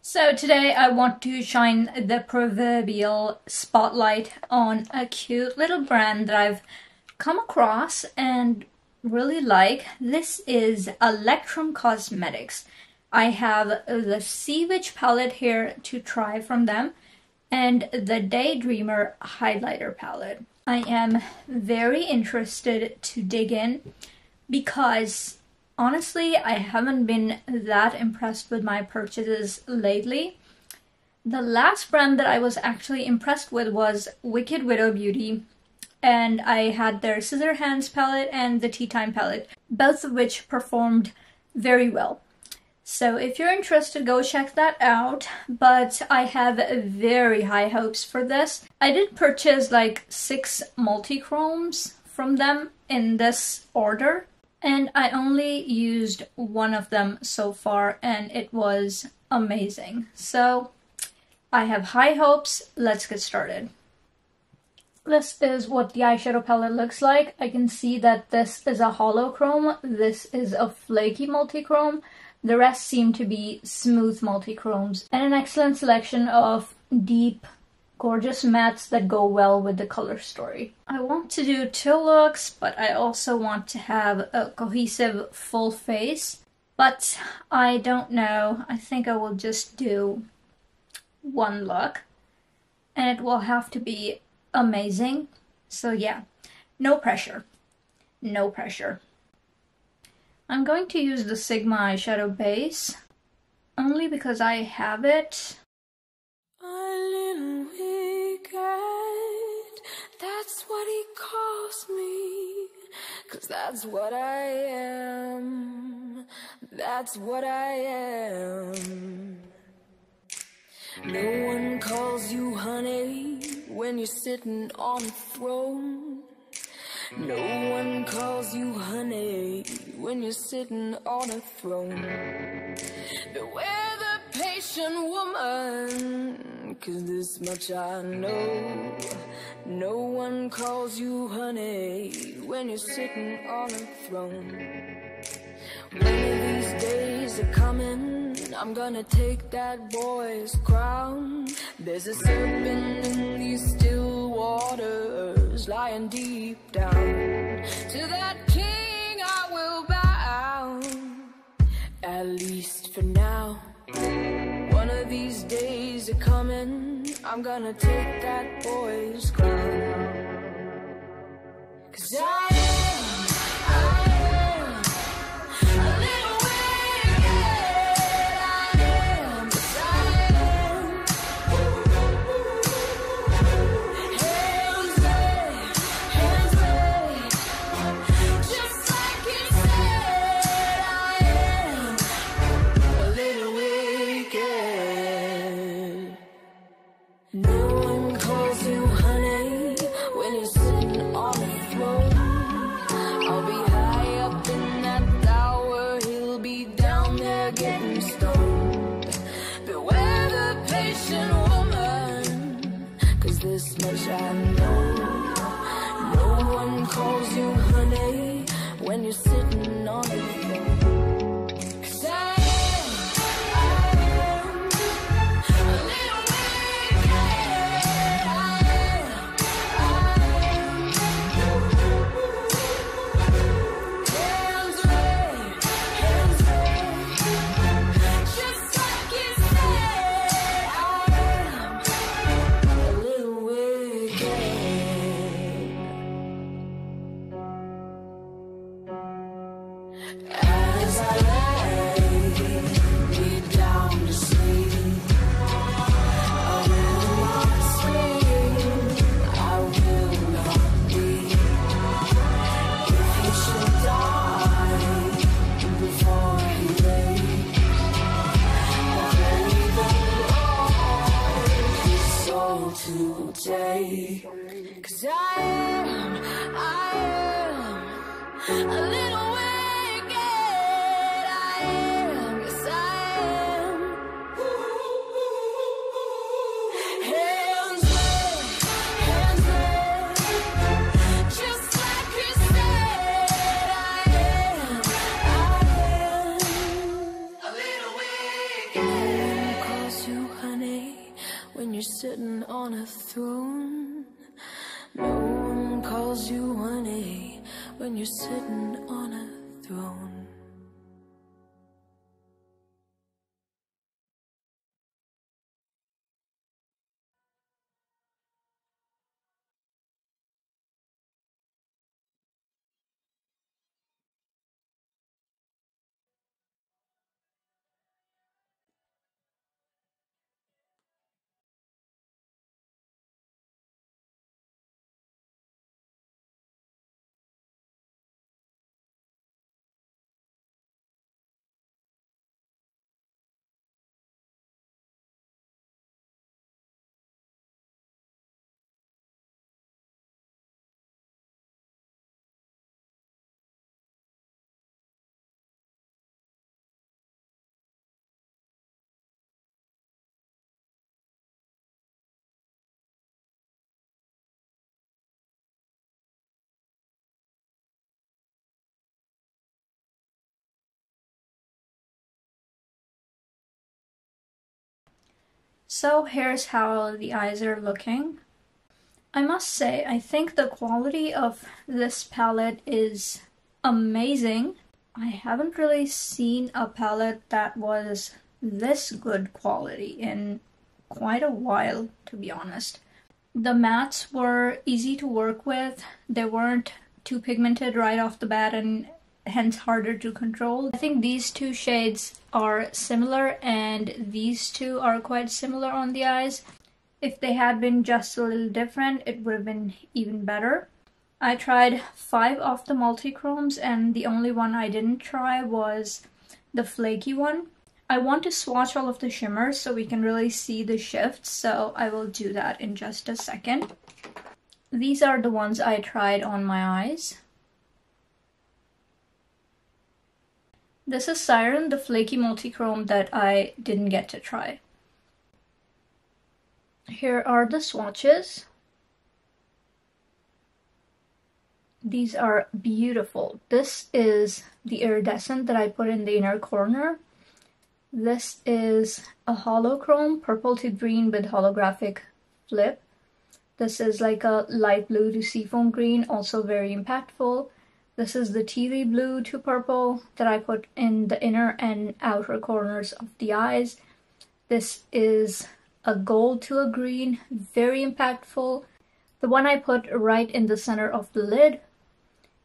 So today I want to shine the proverbial spotlight on a cute little brand that I've come across and really like. This is Electrum Cosmetics. I have the Sea Witch palette here to try from them and the Daydreamer highlighter palette. I am very interested to dig in because honestly, I haven't been that impressed with my purchases lately. The last brand that I was actually impressed with was Wicked Widow Beauty, and I had their Scissor Hands palette and the Tea Time palette, both of which performed very well. So if you're interested, go check that out, but I have very high hopes for this. I did purchase like 6 multi-chromes from them in this order, and I only used one of them so far, and it was amazing. So I have high hopes. Let's get started. This is what the eyeshadow palette looks like. I can see that this is a holochrome. This is a flaky multichrome. The rest seem to be smooth multichromes, and an excellent selection of deep, gorgeous mattes that go well with the color story. I want to do 2 looks, but I also want to have a cohesive full face. But I don't know. I think I will just do 1 look, and it will have to be amazing. So yeah, no pressure. No pressure. I'm going to use the Sigma eyeshadow base, only because I have it. A little wicked, that's what he calls me, 'cause that's what I am, that's what I am. No one calls you honey when you're sitting on a throne. No one calls you honey when you're sitting on a throne. Beware the patient woman, 'cause this much I know. No one calls you honey when you're sitting on a throne. One of these days are coming, I'm gonna take that boy's crown. There's a serpent in these still waters, lying deep down. To that king I will bow, at least for now. One of these days are coming, I'm gonna take that boy's crown. 'Cause I I know. No one calls you honey when you're sitting on the throne. 'Cause I am a little wicked. Hands raised, just like you said. I am a little wicked. As I lay me down to sleep, I will not scream, I will not weep. If he should die before he wakes, I pray the Lord his soul to take. 'Cause I am a little wicked. I am, yes I am. Hands raised, just like you said. I am a little wicked. when you're sitting on a throne. No one calls you honey when you're sitting on a throne. So here's how the eyes are looking. I must say, I think the quality of this palette is amazing. I haven't really seen a palette that was this good quality in quite a while, to be honest. The mattes were easy to work with. They weren't too pigmented right off the bat and hence harder to control. I think these two shades are similar and these two are quite similar on the eyes. If they had been just a little different, it would have been even better. I tried 5 of the multi-chromes and the only one I didn't try was the flaky one. I want to swatch all of the shimmers so we can really see the shifts, so I will do that in just a second. These are the ones I tried on my eyes. This is Siren, the flaky multi-chrome that I didn't get to try. Here are the swatches. These are beautiful. This is the iridescent that I put in the inner corner. This is a holochrome, purple to green with holographic flip. This is like a light blue to seafoam green, also very impactful. This is the tealy blue to purple that I put in the inner and outer corners of the eyes. This is a gold to a green, very impactful. The one I put right in the center of the lid.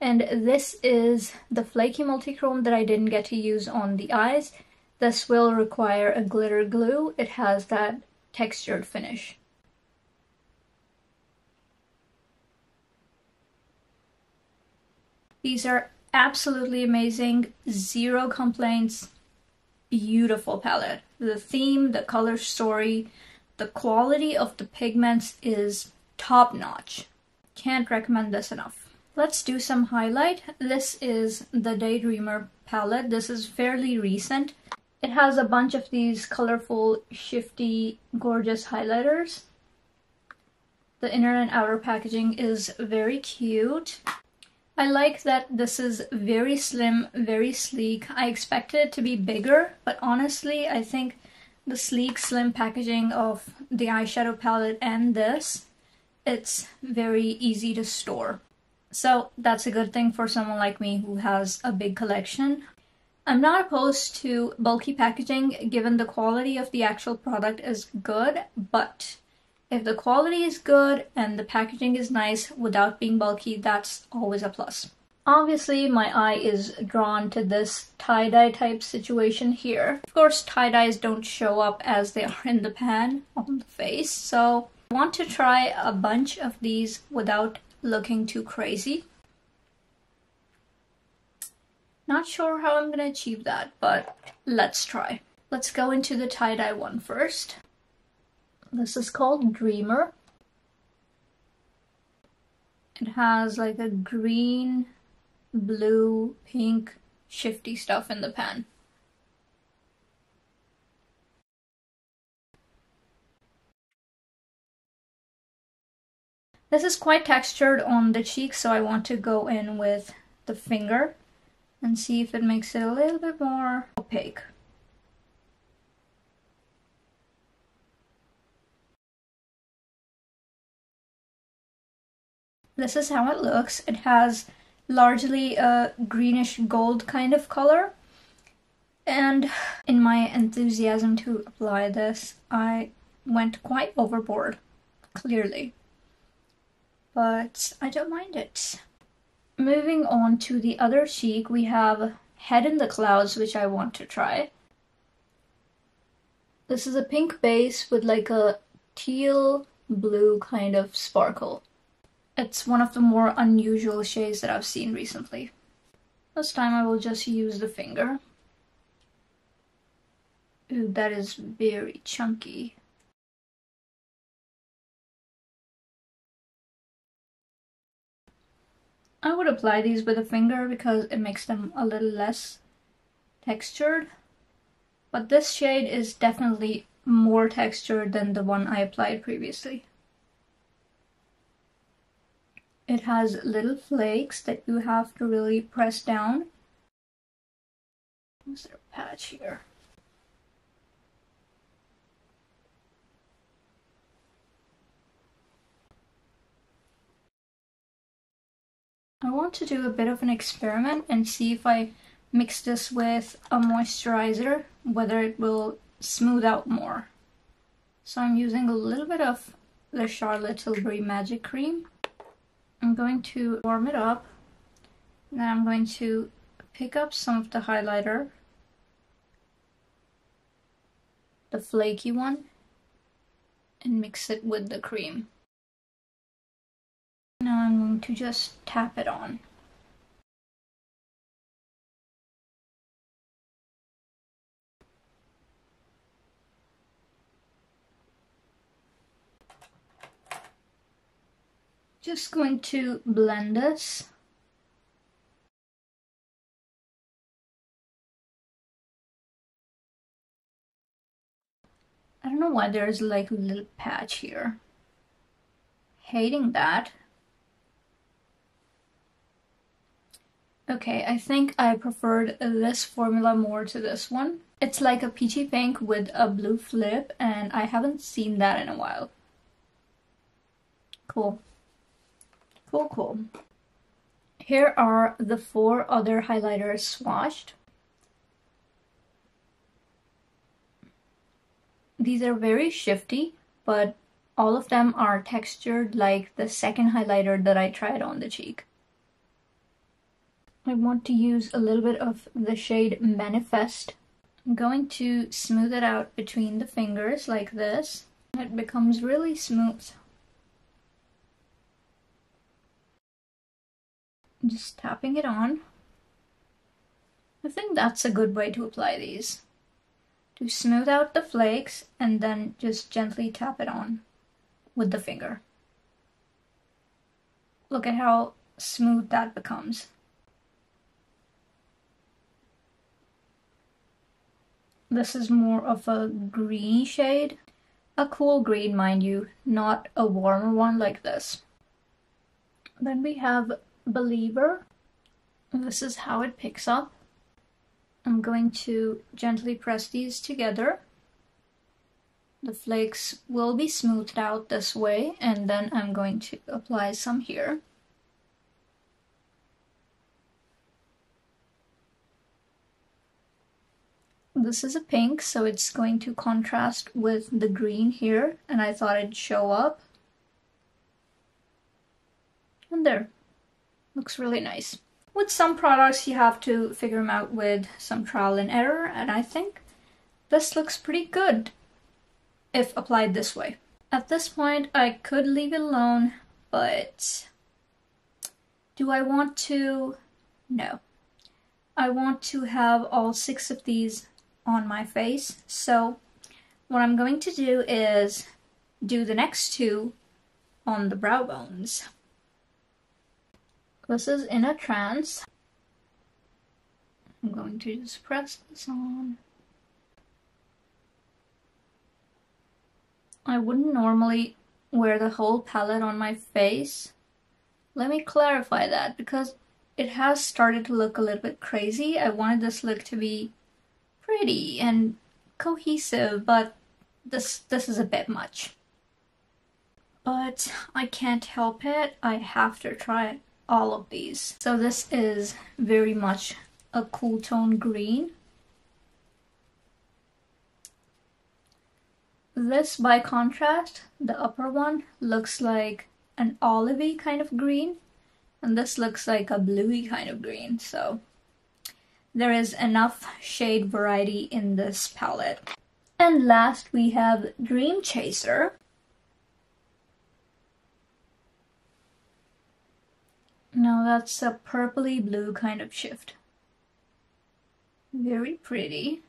And this is the flaky multi-chrome that I didn't get to use on the eyes. This will require a glitter glue. It has that textured finish. These are absolutely amazing, zero complaints, beautiful palette. The theme, the color story, the quality of the pigments is top notch. Can't recommend this enough. Let's do some highlight. This is the Daydreamer palette. This is fairly recent. It has a bunch of these colorful, shifty, gorgeous highlighters. The inner and outer packaging is very cute. I like that this is very slim, very sleek. I expected it to be bigger, but honestly, I think the sleek, slim packaging of the eyeshadow palette and this, it's very easy to store. So that's a good thing for someone like me who has a big collection. I'm not opposed to bulky packaging given the quality of the actual product is good, but if the quality is good and the packaging is nice without being bulky, that's always a plus. Obviously, my eye is drawn to this tie-dye type situation here. Of course, tie-dyes don't show up as they are in the pan on the face, so I want to try a bunch of these without looking too crazy. Not sure how I'm gonna achieve that, but let's try. Let's go into the tie-dye one first. This is called Dreamer. It has like a green, blue, pink, shifty stuff in the pan. This is quite textured on the cheeks, so I want to go in with the finger and see if it makes it a little bit more opaque. This is how it looks. It has largely a greenish gold kind of color. And in my enthusiasm to apply this, I went quite overboard, clearly. But I don't mind it. Moving on to the other cheek, we have Head in the Clouds, which I want to try. This is a pink base with like a teal blue kind of sparkle. It's one of the more unusual shades that I've seen recently. This time I will just use the finger. Ooh, that is very chunky. I would apply these with a finger because it makes them a little less textured. But this shade is definitely more textured than the one I applied previously. It has little flakes that you have to really press down. Is there a patch here? I want to do a bit of an experiment and see if I mix this with a moisturizer, whether it will smooth out more. So I'm using a little bit of the Charlotte Tilbury Magic Cream. I'm going to warm it up, and then I'm going to pick up some of the highlighter, the flaky one, and mix it with the cream. Now I'm going to just tap it on. Just going to blend this. I don't know why there's like a little patch here. Hating that. Okay, I think I preferred this formula more to this one. It's like a peachy pink with a blue flip, and I haven't seen that in a while. Cool. Cool, cool. Here are the 4 other highlighters swatched. These are very shifty, but all of them are textured like the second highlighter that I tried on the cheek. I want to use a little bit of the shade Manifest. I'm going to smooth it out between the fingers like this. It becomes really smooth. Just tapping it on. I think that's a good way to apply these. To smooth out the flakes and then just gently tap it on with the finger. Look at how smooth that becomes. This is more of a green shade. A cool green, mind you, not a warmer one like this. Then we have Believer. This is how it picks up. I'm going to gently press these together. The flakes will be smoothed out this way, and then I'm going to apply some here. This is a pink, so it's going to contrast with the green here, and I thought it'd show up. And there. Looks really nice. With some products, you have to figure them out with some trial and error, and I think this looks pretty good if applied this way. At this point, I could leave it alone, but do I want to? No. I want to have all 6 of these on my face, so what I'm going to do is do the next 2 on the brow bones. This is In a Trance. I'm going to just press this on. I wouldn't normally wear the whole palette on my face. Let me clarify that because it has started to look a little bit crazy. I wanted this look to be pretty and cohesive, but this is a bit much. but I can't help it. I have to try all of these. So this is very much a cool tone green. This, by contrast, the upper one looks like an olivey kind of green, and this looks like a bluey kind of green. So there is enough shade variety in this palette. And last we have Dream Chaser. Now that's a purpley blue kind of shift. Very pretty.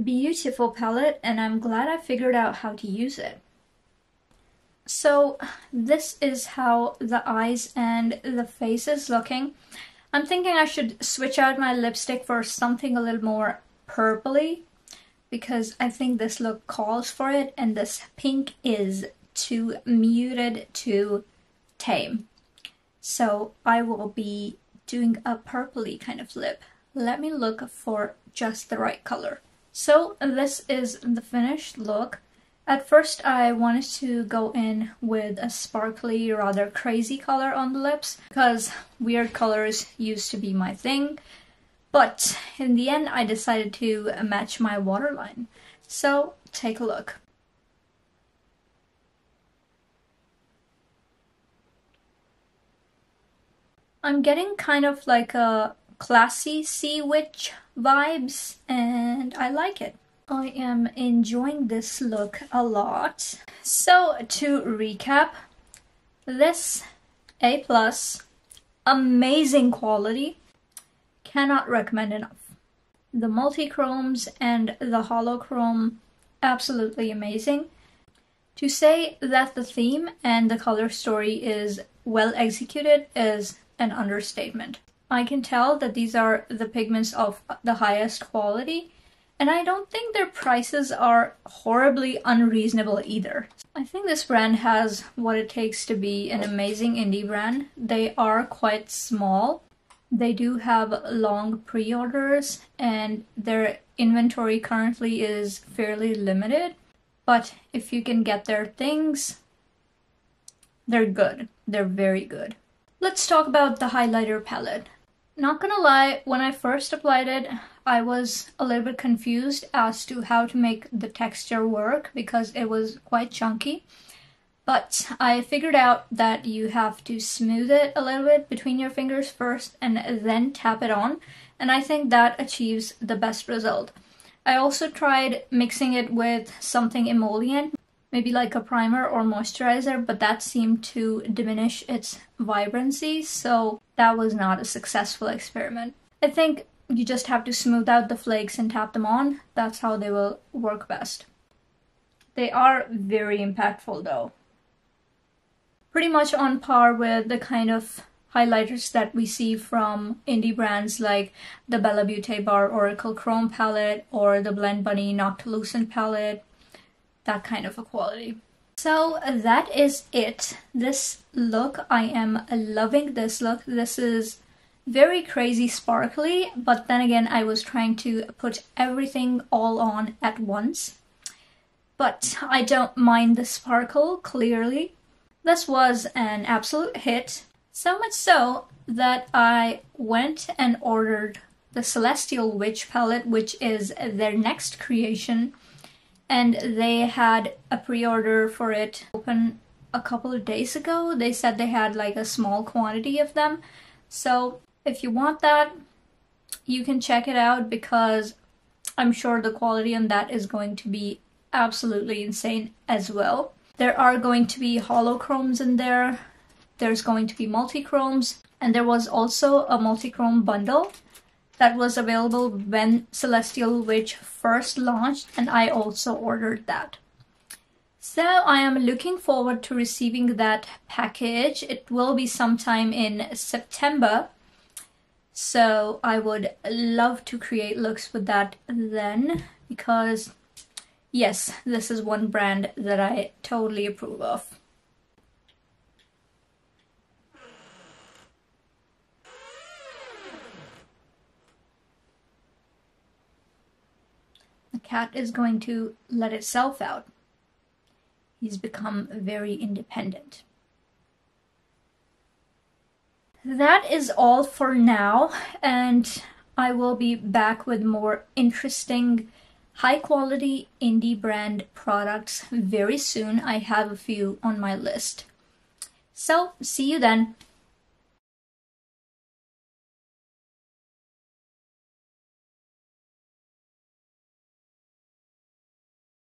Beautiful palette, and I'm glad I figured out how to use it. So this is how the eyes and the face is looking. I'm thinking I should switch out my lipstick for something a little more purpley, because I think this look calls for it, and this pink is too muted, too tame. So I will be doing a purpley kind of lip. Let me look for just the right color. So this is the finished look. At first I wanted to go in with a sparkly, rather crazy color on the lips, because weird colors used to be my thing. But in the end I decided to match my waterline. So take a look. I'm getting kind of like a classy sea witch vibes, and I like it. I am enjoying this look a lot. So to recap, this A+, amazing quality, cannot recommend enough. The multi-chromes and the holochrome, absolutely amazing. To say that the theme and the color story is well executed is an understatement. I can tell that these are the pigments of the highest quality, and I don't think their prices are horribly unreasonable either. I think this brand has what it takes to be an amazing indie brand. They are quite small. They do have long pre-orders, and their inventory currently is fairly limited. But if you can get their things, they're good. They're very good. Let's talk about the highlighter palette. Not gonna lie, when I first applied it, I was a little bit confused as to how to make the texture work because it was quite chunky. But I figured out that you have to smooth it a little bit between your fingers first and then tap it on, and I think that achieves the best result. I also tried mixing it with something emollient, maybe like a primer or moisturizer, but that seemed to diminish its vibrancy, so that was not a successful experiment. I think you just have to smooth out the flakes and tap them on. That's how they will work best. They are very impactful though. Pretty much on par with the kind of highlighters that we see from indie brands like the Bella Beauty Bar Oracle Chrome palette or the Blend Bunny Noctilucent palette. That kind of a quality. So that is it. This look, I am loving this look. This is very crazy sparkly, but then again I was trying to put everything all on at once. But I don't mind the sparkle, clearly. This was an absolute hit. So much so that I went and ordered the Celestial Witch palette, which is their next creation. And they had a pre-order for it open a couple of days ago. They said they had like a small quantity of them. So if you want that, you can check it out because I'm sure the quality on that is going to be absolutely insane as well. There are going to be holochromes in there. There's going to be multi-chromes. And there was also a multi-chrome bundle that was available when Celestial Witch first launched, and I also ordered that. So I am looking forward to receiving that package. It will be sometime in September. So I would love to create looks with that then, because yes, this is one brand that I totally approve of. The cat is going to let itself out. He's become very independent. That is all for now, and I will be back with more interesting, high-quality indie brand products very soon. I have a few on my list. So, see you then.